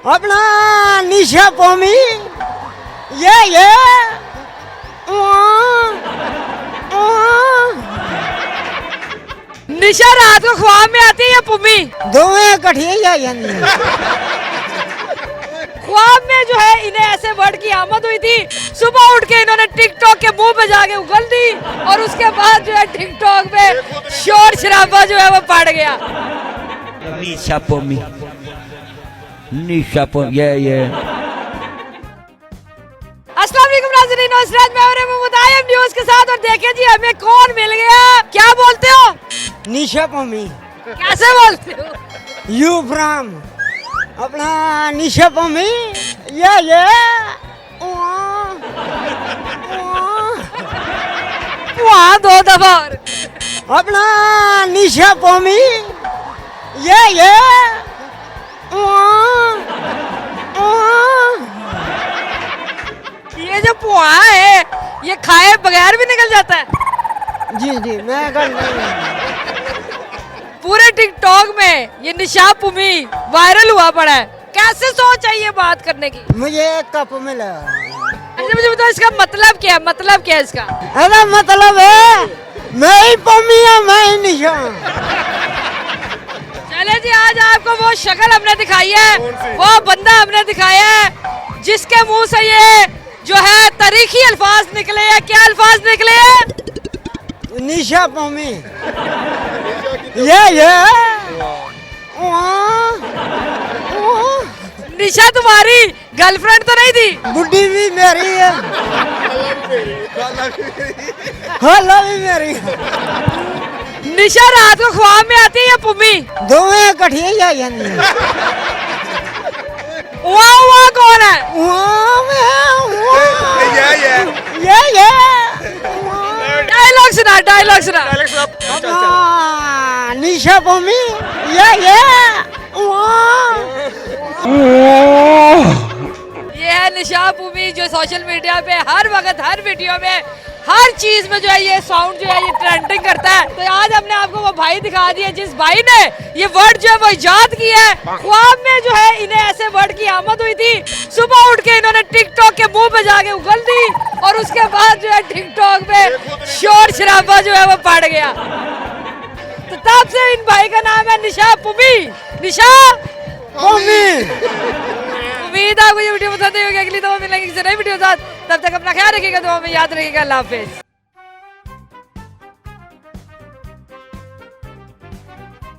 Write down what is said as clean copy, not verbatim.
अपना निशा पोमी ये निशा रात को ख्वाब में आती है या पुम्मी? दोवें कठिया ही आ जाती हैं। ख्वाब में जो है इन्हें ऐसे वर्ड की आमद हुई थी, सुबह उठ के इन्होंने टिकटॉक के मुंह पे जाके उगल दी और उसके बाद जो है टिकटॉक पे शोर शराबा जो है वो पड़ गया। निशा पोमी ये अस्सलाम वालेकुम नाज़रीन, नुसरत मैं और मुतायब न्यूज़ के साथ। और देखें जी हमें कौन मिल गया। क्या बोलते हो? निशा पोमी कैसे बोलते हो? यू फ्रॉम अपना निशा पोमी ये वहाँ दो दफा और। अपना निशा पोमी ये ये जो पुआ है ये खाए बगैर भी निकल जाता है। जी मैं कर पूरे टिकटॉक में ये निशा पुमी वायरल हुआ पड़ा है। कैसे सोच आई ये बात करने की? मुझे एक कप मिला। अच्छा मुझे बताओ इसका मतलब क्या है? मतलब क्या है इसका? ऐसा मतलब है मैं ही पोमी हूँ, मैं ही निशा। चले जी आज आपको वो शक्ल हमने दिखाई है, वो बंदा हमने दिखाया है जिसके मुंह से ये जो है तारीखी अल्फाज निकले हैं। क्या अल्फाज निकले हैं? निशा पोमी ये निशा तुम्हारी गर्लफ्रेंड तो नहीं थी? बुढ़ी भी मेरी है, खाला भी मेरी है। निशा रात को ख्वाब में आती है या पुम्मी? दोवें कठिया ही आ जाती हैं। वहाँ कौन है? ये डायलॉग सुना। निशा पोमी ये है निशा पुमी जो सोशल मीडिया पे हर वक्त हर वीडियो में हर चीज में जो है ये साउंड जो है ये ट्रेंडिंग करता है। तो आज हमने आपको वो भाई दिखा दिया जिस भाई ने ये वर्ड जो है वो इजाद किया है। ख्वाब में जो है इन्हें ऐसे वर्ड की आमद हुई थी, सुबह उठ के इन्होंने टिकटॉक के मुंह पे जाके उगल दी और उसके बाद जो है टिकटॉक पे शोर शराबा जो है वो पड़ गया। तो तब से इन भाई का नाम है निशा पुमी। निशा पोमी। उम्मीद है आपको ये वीडियो पसंद आई होगी। अगली दफा मिलेंगे किसी नई वीडियो के साथ, तब तक अपना ख्याल रखिएगा, दुआ में याद रखिएगा। अल्लाह हाफिज।